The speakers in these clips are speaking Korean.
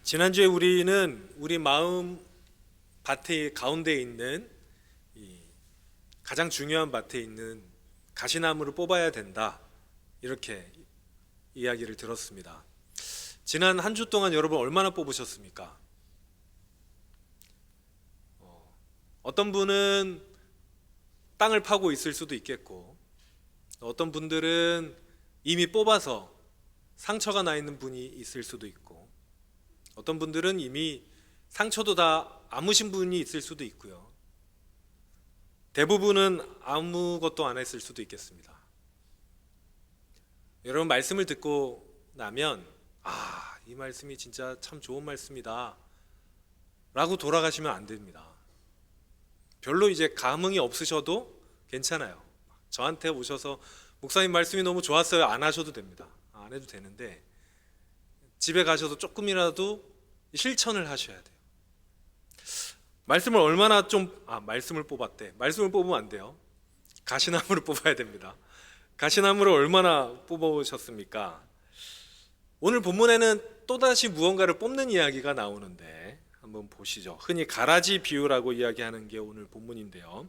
지난주에 우리는 우리 마음 밭의 가운데 있는 이 가장 중요한 밭에 있는 가시나무를 뽑아야 된다, 이렇게 이야기를 들었습니다. 지난 한 주 동안 여러분 얼마나 뽑으셨습니까? 어떤 분은 땅을 파고 있을 수도 있겠고, 어떤 분들은 이미 뽑아서 상처가 나 있는 분이 있을 수도 있고, 어떤 분들은 이미 상처도 다 아무신 분이 있을 수도 있고요. 대부분은 아무것도 안 했을 수도 있겠습니다. 여러분, 말씀을 듣고 나면 이 말씀이 진짜 참 좋은 말씀이다 라고 돌아가시면 안 됩니다. 별로 이제 감흥이 없으셔도 괜찮아요. 저한테 오셔서 목사님 말씀이 너무 좋았어요, 안 하셔도 됩니다. 안 해도 되는데, 집에 가셔도 조금이라도 실천을 하셔야 돼요. 말씀을 얼마나 말씀을 뽑았대. 말씀을 뽑으면 안 돼요. 가시나무를 뽑아야 됩니다. 가시나무를 얼마나 뽑으셨습니까? 오늘 본문에는 또다시 무언가를 뽑는 이야기가 나오는데 한번 보시죠. 흔히 가라지 비유라고 이야기하는 게 오늘 본문인데요.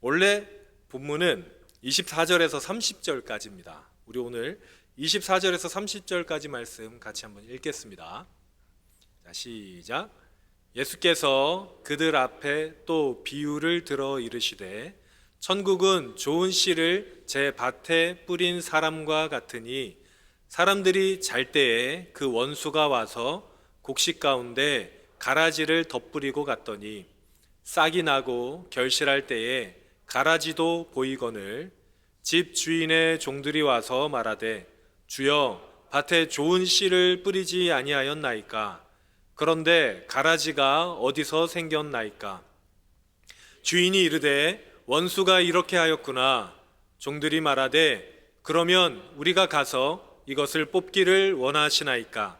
원래 본문은 24절에서 30절까지입니다. 우리 오늘 24절에서 30절까지 말씀 같이 한번 읽겠습니다. 자, 시작. 예수께서 그들 앞에 또 비유를 들어 이르시되, 천국은 좋은 씨를 제 밭에 뿌린 사람과 같으니, 사람들이 잘 때에 그 원수가 와서 곡식 가운데 가라지를 덧뿌리고 갔더니, 싹이 나고 결실할 때에 가라지도 보이거늘 집 주인의 종들이 와서 말하되, 주여, 밭에 좋은 씨를 뿌리지 아니하였나이까? 그런데 가라지가 어디서 생겼나이까? 주인이 이르되, 원수가 이렇게 하였구나. 종들이 말하되, 그러면 우리가 가서 이것을 뽑기를 원하시나이까?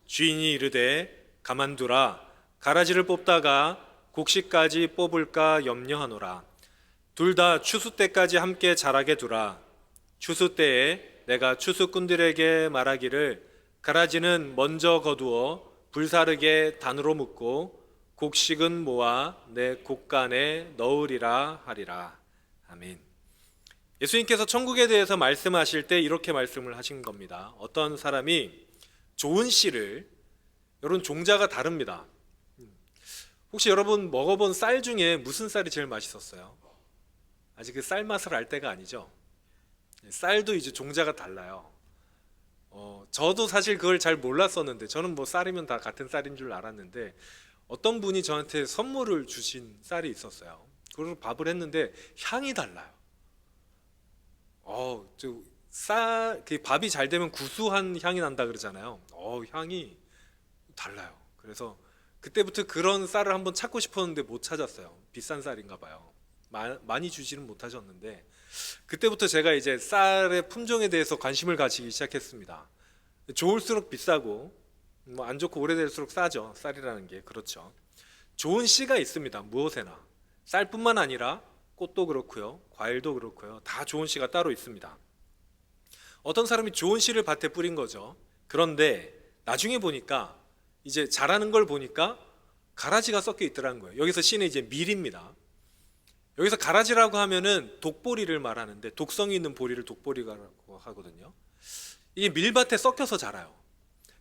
주인이 이르되, 가만두라. 가라지를 뽑다가 곡식까지 뽑을까 염려하노라. 둘 다 추수 때까지 함께 자라게 두라. 추수 때에 내가 추수꾼들에게 말하기를, 가라지는 먼저 거두어 불사르게 단으로 묶고 곡식은 모아 내 곡간에 넣으리라 하리라. 아멘. 예수님께서 천국에 대해서 말씀하실 때 이렇게 말씀을 하신 겁니다. 어떤 사람이 좋은 씨를, 여러분 종자가 다릅니다. 혹시 여러분 먹어본 쌀 중에 무슨 쌀이 제일 맛있었어요? 아직 그 쌀 맛을 알 때가 아니죠. 쌀도 이제 종자가 달라요. 저도 사실 그걸 잘 몰랐었는데, 저는 뭐 쌀이면 다 같은 쌀인 줄 알았는데, 어떤 분이 저한테 선물을 주신 쌀이 있었어요. 그걸 밥을 했는데 향이 달라요. 그 밥이 잘 되면 구수한 향이 난다 그러잖아요. 향이 달라요. 그래서 그때부터 그런 쌀을 한번 찾고 싶었는데 못 찾았어요. 비싼 쌀인가 봐요. 많이 주지는 못하셨는데, 그때부터 제가 이제 쌀의 품종에 대해서 관심을 가지기 시작했습니다. 좋을수록 비싸고 안 좋고 오래될수록 싸죠. 쌀이라는 게. 그렇죠. 좋은 씨가 있습니다. 무엇에나. 쌀뿐만 아니라 꽃도 그렇고요, 과일도 그렇고요, 다 좋은 씨가 따로 있습니다. 어떤 사람이 좋은 씨를 밭에 뿌린 거죠. 그런데 나중에 보니까, 이제 자라는 걸 보니까 가라지가 섞여 있더라는 거예요. 여기서 씨는 이제 밀입니다. 여기서 가라지라고 하면은 독보리를 말하는데, 독성이 있는 보리를 독보리라고 하거든요. 이게 밀밭에 섞여서 자라요.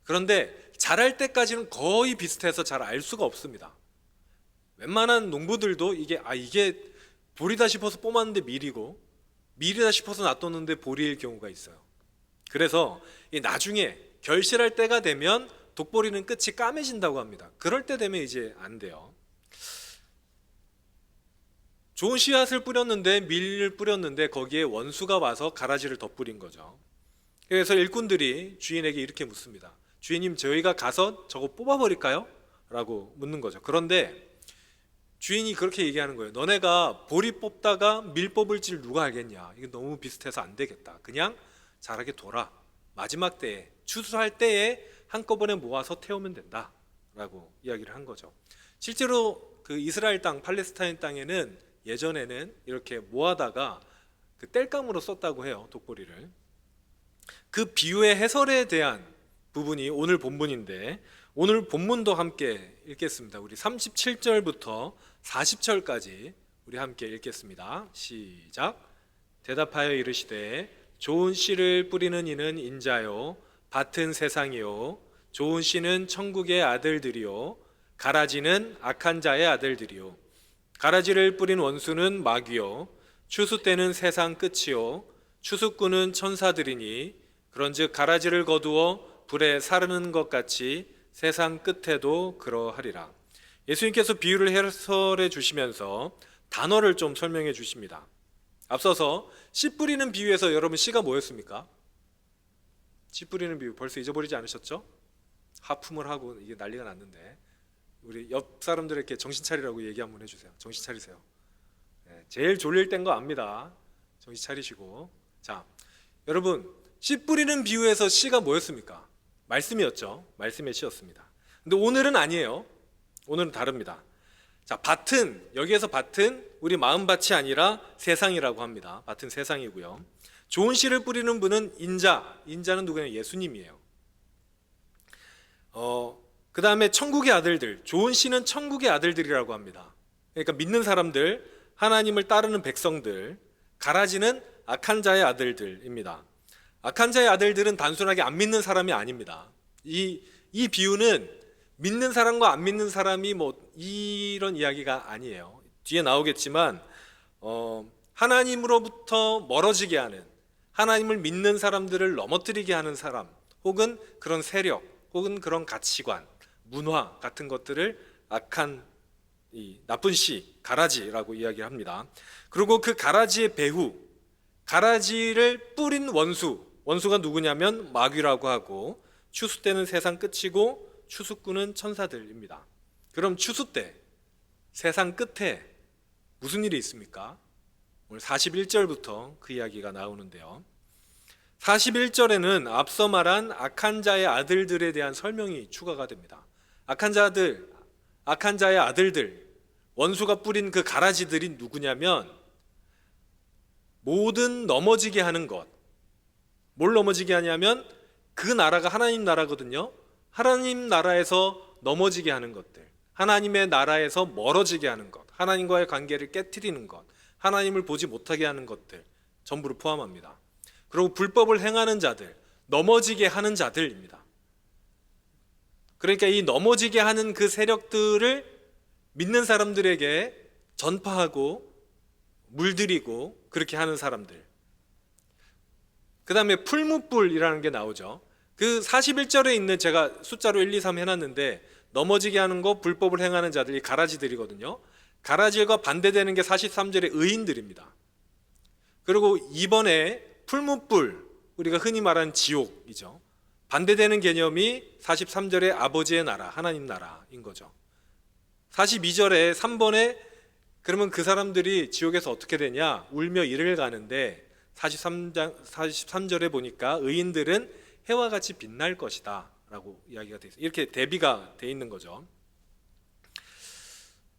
그런데 자랄 때까지는 거의 비슷해서 잘 알 수가 없습니다. 웬만한 농부들도 이게 보리다 싶어서 뽑았는데 밀이고, 밀이다 싶어서 놔뒀는데 보리일 경우가 있어요. 그래서 나중에 결실할 때가 되면 독보리는 끝이 까매진다고 합니다. 그럴 때 되면 이제 안 돼요. 좋은 씨앗을 뿌렸는데, 밀을 뿌렸는데 거기에 원수가 와서 가라지를 덧뿌린 거죠. 그래서 일꾼들이 주인에게 이렇게 묻습니다. 주인님, 저희가 가서 저거 뽑아버릴까요? 라고 묻는 거죠. 그런데 주인이 그렇게 얘기하는 거예요. 너네가 보리 뽑다가 밀 뽑을 줄 누가 알겠냐? 이거 너무 비슷해서 안 되겠다. 그냥 자라게 둬라. 마지막 때에, 추수할 때에 한꺼번에 모아서 태우면 된다 라고 이야기를 한 거죠. 실제로 그 이스라엘 땅, 팔레스타인 땅에는 예전에는 이렇게 모아다가 그 땔감으로 썼다고 해요. 독보리를. 그 비유의 해설에 대한 부분이 오늘 본문인데 오늘 본문도 함께 읽겠습니다. 우리 37절부터 40절까지 우리 함께 읽겠습니다. 시작. 대답하여 이르시되 좋은 씨를 뿌리는 이는 인자요 밭은 세상이요 좋은 씨는 천국의 아들들이요 가라지는 악한 자의 아들들이요 가라지를 뿌린 원수는 마귀요 추수 때는 세상 끝이요 추수꾼은 천사들이니 그런즉 가라지를 거두어 불에 사르는 것 같이 세상 끝에도 그러하리라. 예수님께서 비유를 해설해 주시면서 단어를 좀 설명해 주십니다. 앞서서 씨 뿌리는 비유에서 여러분 씨가 뭐였습니까? 씨 뿌리는 비유 벌써 잊어버리지 않으셨죠? 하품을 하고 이게 난리가 났는데 우리 옆 사람들에게 정신 차리라고 얘기 한번 해주세요. 정신 차리세요. 제일 졸릴 땐 거 압니다. 정신 차리시고. 자, 여러분 씨 뿌리는 비유에서 씨가 뭐였습니까? 말씀이었죠. 말씀의 씨였습니다. 근데 오늘은 아니에요. 오늘은 다릅니다. 자, 밭은 여기에서 밭은 우리 마음밭이 아니라 세상이라고 합니다. 밭은 세상이고요. 좋은 씨를 뿌리는 분은 인자는 누구냐? 예수님이에요. 그 다음에 천국의 아들들, 좋은 씨는 천국의 아들들이라고 합니다. 그러니까 믿는 사람들, 하나님을 따르는 백성들, 가라지는 악한 자의 아들들입니다. 악한 자의 아들들은 단순하게 안 믿는 사람이 아닙니다. 이 비유는 믿는 사람과 안 믿는 사람이 뭐 이런 이야기가 아니에요. 뒤에 나오겠지만 하나님으로부터 멀어지게 하는, 하나님을 믿는 사람들을 넘어뜨리게 하는 사람, 혹은 그런 세력, 혹은 그런 가치관, 문화 같은 것들을 악한 이 나쁜 씨, 가라지라고 이야기합니다. 그리고 그 가라지의 배후, 가라지를 뿌린 원수가 누구냐면 마귀라고 하고 추수 때는 세상 끝이고 추수꾼은 천사들입니다. 그럼 추수 때 세상 끝에 무슨 일이 있습니까? 오늘 41절부터 그 이야기가 나오는데요. 41절에는 앞서 말한 악한 자의 아들들에 대한 설명이 추가가 됩니다. 악한 자의 아들들, 원수가 뿌린 그 가라지들이 누구냐면 모든 넘어지게 하는 것. 뭘 넘어지게 하냐면 그 나라가 하나님 나라거든요. 하나님 나라에서 넘어지게 하는 것들, 하나님의 나라에서 멀어지게 하는 것, 하나님과의 관계를 깨트리는 것, 하나님을 보지 못하게 하는 것들 전부를 포함합니다. 그리고 불법을 행하는 자들, 넘어지게 하는 자들입니다. 그러니까 이 넘어지게 하는 그 세력들을 믿는 사람들에게 전파하고 물들이고 그렇게 하는 사람들. 그 다음에 풀무불이라는 게 나오죠. 그 41절에 있는, 제가 숫자로 1, 2, 3 해놨는데 넘어지게 하는 거, 불법을 행하는 자들이 가라지들이거든요. 가라지가 반대되는 게 43절의 의인들입니다. 그리고 이번에 풀무불, 우리가 흔히 말하는 지옥이죠. 반대되는 개념이 43절의 아버지의 나라, 하나님 나라인 거죠. 42절에 3번에 그러면 그 사람들이 지옥에서 어떻게 되냐? 울며 이를 가는데 43절에 보니까 의인들은 해와 같이 빛날 것이다 라고 이야기가 되어 있어요. 이렇게 대비가 되어 있는 거죠.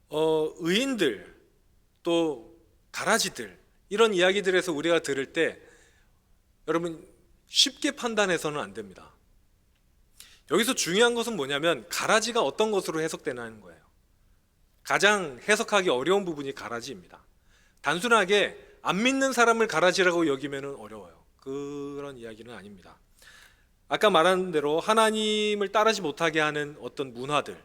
의인들 또 가라지들 이런 이야기들에서 우리가 들을 때 여러분 쉽게 판단해서는 안 됩니다. 여기서 중요한 것은 뭐냐면 가라지가 어떤 것으로 해석되는 거예요. 가장 해석하기 어려운 부분이 가라지입니다. 단순하게 안 믿는 사람을 가라지라고 여기면 어려워요. 그런 이야기는 아닙니다. 아까 말한 대로 하나님을 따르지 못하게 하는 어떤 문화들,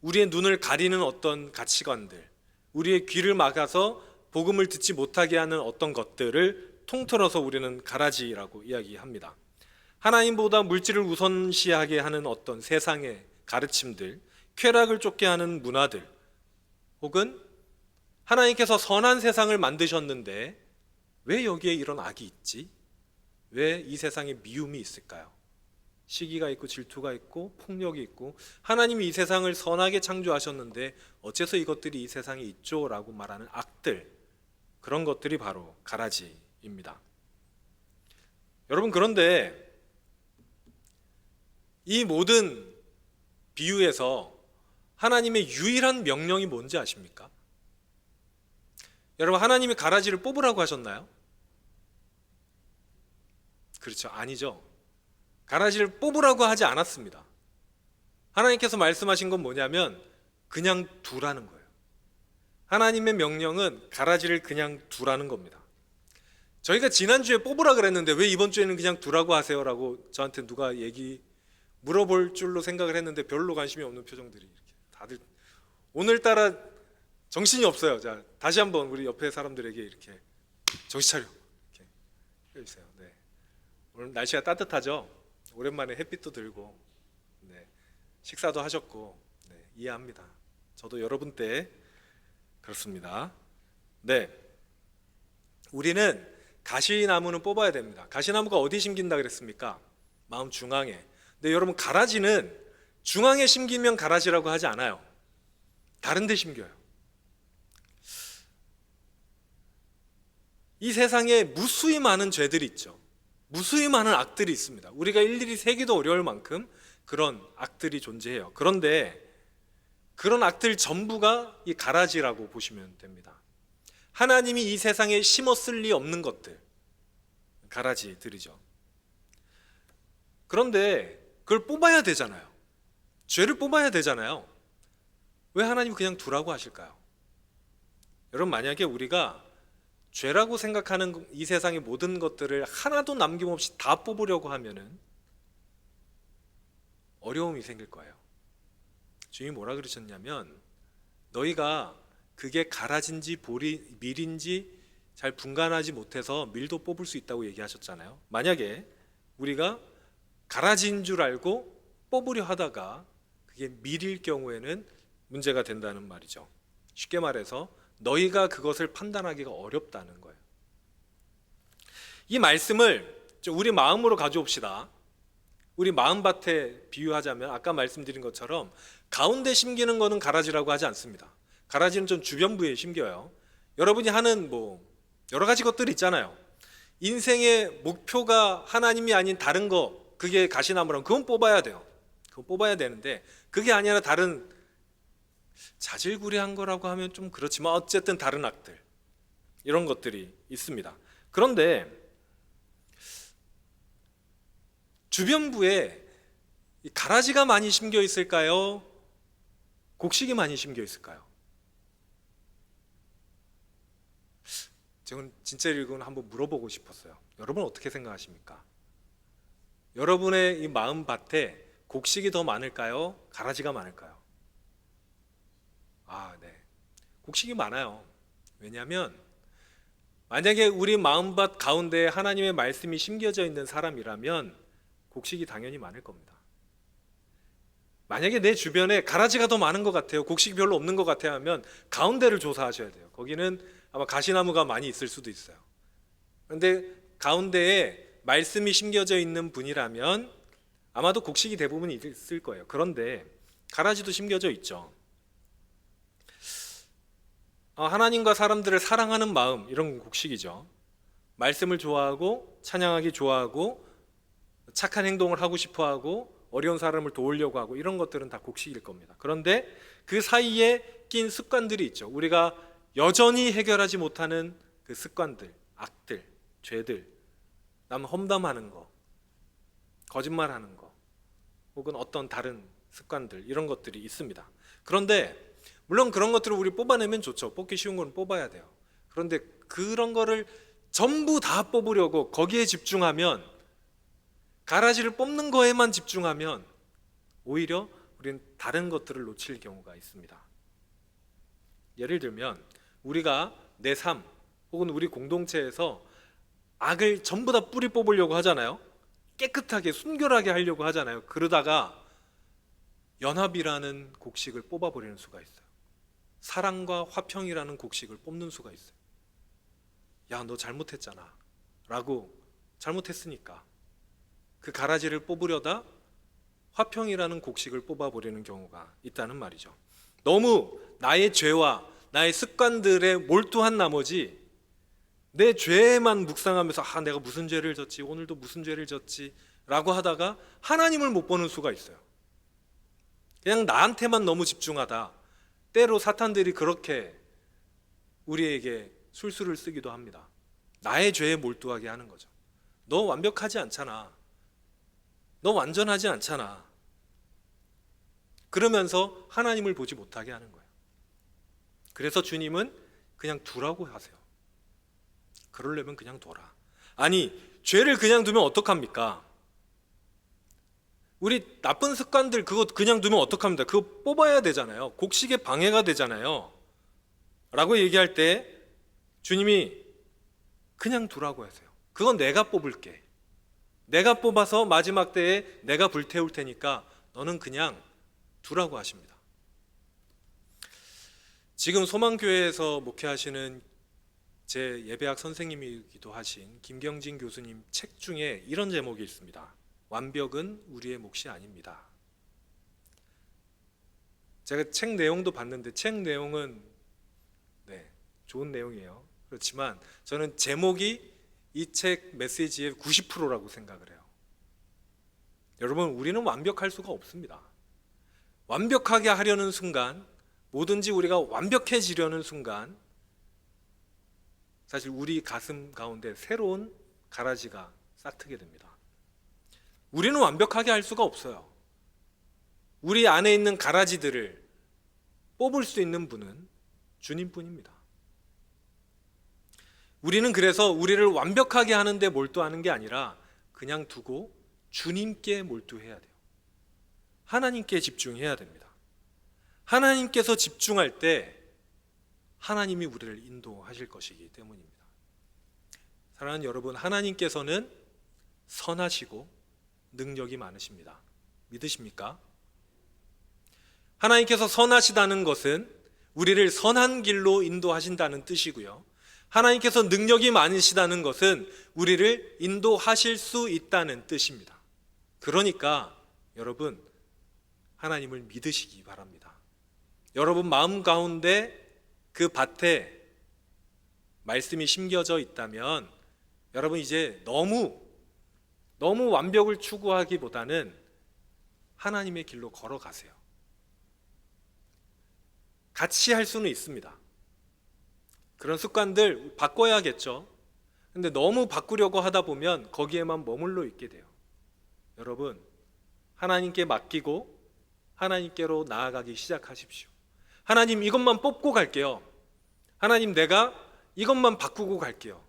우리의 눈을 가리는 어떤 가치관들, 우리의 귀를 막아서 복음을 듣지 못하게 하는 어떤 것들을 통틀어서 우리는 가라지라고 이야기합니다. 하나님보다 물질을 우선시하게 하는 어떤 세상의 가르침들, 쾌락을 쫓게 하는 문화들, 혹은 하나님께서 선한 세상을 만드셨는데 왜 여기에 이런 악이 있지? 왜 이 세상에 미움이 있을까요? 시기가 있고 질투가 있고 폭력이 있고 하나님이 이 세상을 선하게 창조하셨는데 어째서 이것들이 이 세상에 있죠? 라고 말하는 악들, 그런 것들이 바로 가라지입니다. 여러분, 그런데 이 모든 비유에서 하나님의 유일한 명령이 뭔지 아십니까? 여러분, 하나님이 가라지를 뽑으라고 하셨나요? 그렇죠. 아니죠. 가라지를 뽑으라고 하지 않았습니다. 하나님께서 말씀하신 건 뭐냐면 그냥 두라는 거예요. 하나님의 명령은 가라지를 그냥 두라는 겁니다. 저희가 지난주에 뽑으라 그랬는데 왜 이번 주에는 그냥 두라고 하세요라고 저한테 누가 물어볼 줄로 생각을 했는데 별로 관심이 없는 표정들이 이렇게 다들 오늘따라 정신이 없어요. 자, 다시 한번 우리 옆에 사람들에게 이렇게 정신 차려 이렇게 해주세요. 네. 오늘 날씨가 따뜻하죠? 오랜만에 햇빛도 들고 네. 식사도 하셨고 네. 이해합니다. 저도 여러분 때 그렇습니다. 네, 우리는 가시나무는 뽑아야 됩니다. 가시나무가 어디 심긴다 그랬습니까? 마음 중앙에. 근데 여러분 가라지는 중앙에 심기면 가라지라고 하지 않아요. 다른 데 심겨요. 이 세상에 무수히 많은 죄들이 있죠. 무수히 많은 악들이 있습니다. 우리가 일일이 세기도 어려울 만큼 그런 악들이 존재해요. 그런데 그런 악들 전부가 이 가라지라고 보시면 됩니다. 하나님이 이 세상에 심었을 리 없는 것들, 가라지들이죠. 그런데 그걸 뽑아야 되잖아요. 죄를 뽑아야 되잖아요. 왜 하나님이 그냥 두라고 하실까요? 여러분, 만약에 우리가 죄라고 생각하는 이 세상의 모든 것들을 하나도 남김없이 다 뽑으려고 하면은 어려움이 생길 거예요. 주님이 뭐라 그러셨냐면 너희가 그게 가라진지 밀인지 잘 분간하지 못해서 밀도 뽑을 수 있다고 얘기하셨잖아요. 만약에 우리가 가라진 줄 알고 뽑으려 하다가 그게 밀일 경우에는 문제가 된다는 말이죠. 쉽게 말해서 너희가 그것을 판단하기가 어렵다는 거예요. 이 말씀을 우리 마음으로 가져옵시다. 우리 마음밭에 비유하자면 아까 말씀드린 것처럼 가운데 심기는 거는 가라지라고 하지 않습니다. 가라지는 좀 주변부에 심겨요. 여러분이 하는 여러 가지 것들이 있잖아요. 인생의 목표가 하나님이 아닌 다른 거, 그게 가시나무라면 그건 뽑아야 돼요. 그건 뽑아야 되는데 그게 아니라 다른 자질구레한 거라고 하면 좀 그렇지만 어쨌든 다른 악들, 이런 것들이 있습니다. 그런데 주변부에 가라지가 많이 심겨 있을까요? 곡식이 많이 심겨 있을까요? 저는 진짜 이건 한번 물어보고 싶었어요. 여러분 어떻게 생각하십니까? 여러분의 이 마음밭에 곡식이 더 많을까요? 가라지가 많을까요? 네. 곡식이 많아요. 왜냐하면 만약에 우리 마음밭 가운데 하나님의 말씀이 심겨져 있는 사람이라면 곡식이 당연히 많을 겁니다. 만약에 내 주변에 가라지가 더 많은 것 같아요, 곡식이 별로 없는 것 같아요 하면 가운데를 조사하셔야 돼요. 거기는 아마 가시나무가 많이 있을 수도 있어요. 그런데 가운데에 말씀이 심겨져 있는 분이라면 아마도 곡식이 대부분 있을 거예요. 그런데 가라지도 심겨져 있죠. 하나님과 사람들을 사랑하는 마음, 이런 곡식이죠. 말씀을 좋아하고 찬양하기 좋아하고 착한 행동을 하고 싶어하고 어려운 사람을 도우려고 하고 이런 것들은 다 곡식일 겁니다. 그런데 그 사이에 낀 습관들이 있죠. 우리가 여전히 해결하지 못하는 그 습관들, 악들, 죄들, 남 험담하는 거, 거짓말하는 거, 혹은 어떤 다른 습관들, 이런 것들이 있습니다. 그런데 물론 그런 것들을 우리 뽑아내면 좋죠. 뽑기 쉬운 건 뽑아야 돼요. 그런데 그런 거를 전부 다 뽑으려고 거기에 집중하면, 가라지를 뽑는 거에만 집중하면 오히려 우리는 다른 것들을 놓칠 경우가 있습니다. 예를 들면 우리가 내 삶 혹은 우리 공동체에서 악을 전부 다 뿌리 뽑으려고 하잖아요. 깨끗하게 순결하게 하려고 하잖아요. 그러다가 연합이라는 곡식을 뽑아버리는 수가 있어요. 사랑과 화평이라는 곡식을 뽑는 수가 있어요. 야, 너 잘못했잖아 라고, 잘못했으니까 그 가라지를 뽑으려다 화평이라는 곡식을 뽑아버리는 경우가 있다는 말이죠. 너무 나의 죄와 나의 습관들에 몰두한 나머지 내 죄에만 묵상하면서 내가 무슨 죄를 졌지, 오늘도 무슨 죄를 졌지 라고 하다가 하나님을 못 보는 수가 있어요. 그냥 나한테만 너무 집중하다 때로 사탄들이 그렇게 우리에게 술수를 쓰기도 합니다. 나의 죄에 몰두하게 하는 거죠. 너 완벽하지 않잖아. 너 완전하지 않잖아. 그러면서 하나님을 보지 못하게 하는 거예요. 그래서 주님은 그냥 두라고 하세요. 그러려면 그냥 둬라. 아니, 죄를 그냥 두면 어떡합니까? 우리 나쁜 습관들 그거 그냥 두면 어떡합니까? 그거 뽑아야 되잖아요. 곡식에 방해가 되잖아요. 라고 얘기할 때 주님이 그냥 두라고 하세요. 그건 내가 뽑을게. 내가 뽑아서 마지막 때에 내가 불태울 테니까 너는 그냥 두라고 하십니다. 지금 소망교회에서 목회하시는 제 예배학 선생님이기도 하신 김경진 교수님 책 중에 이런 제목이 있습니다. 완벽은 우리의 몫이 아닙니다. 제가 책 내용도 봤는데 책 내용은 좋은 내용이에요. 그렇지만 저는 제목이 이 책 메시지의 90%라고 생각을 해요. 여러분, 우리는 완벽할 수가 없습니다. 완벽하게 하려는 순간, 뭐든지 우리가 완벽해지려는 순간 사실 우리 가슴 가운데 새로운 가라지가 싹트게 됩니다. 우리는 완벽하게 할 수가 없어요. 우리 안에 있는 가라지들을 뽑을 수 있는 분은 주님뿐입니다. 우리는 그래서 우리를 완벽하게 하는데 몰두하는 게 아니라 그냥 두고 주님께 몰두해야 돼요. 하나님께 집중해야 됩니다. 하나님께서 집중할 때 하나님이 우리를 인도하실 것이기 때문입니다. 사랑하는 여러분, 하나님께서는 선하시고 능력이 많으십니다. 믿으십니까? 하나님께서 선하시다는 것은 우리를 선한 길로 인도하신다는 뜻이고요. 하나님께서 능력이 많으시다는 것은 우리를 인도하실 수 있다는 뜻입니다. 그러니까 여러분, 하나님을 믿으시기 바랍니다. 여러분 마음 가운데 그 밭에 말씀이 심겨져 있다면 여러분 이제 너무 완벽을 추구하기보다는 하나님의 길로 걸어가세요. 같이 할 수는 있습니다. 그런 습관들 바꿔야겠죠. 근데 너무 바꾸려고 하다 보면 거기에만 머물러 있게 돼요. 여러분, 하나님께 맡기고 하나님께로 나아가기 시작하십시오. 하나님, 이것만 뽑고 갈게요. 하나님, 내가 이것만 바꾸고 갈게요.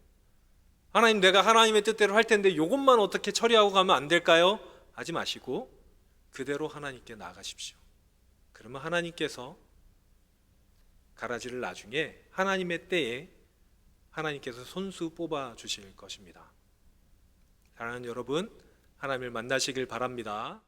하나님, 내가 하나님의 뜻대로 할 텐데 이것만 어떻게 처리하고 가면 안 될까요? 하지 마시고 그대로 하나님께 나아가십시오. 그러면 하나님께서 가라지를 나중에 하나님의 때에 하나님께서 손수 뽑아 주실 것입니다. 사랑하는 여러분, 하나님을 만나시길 바랍니다.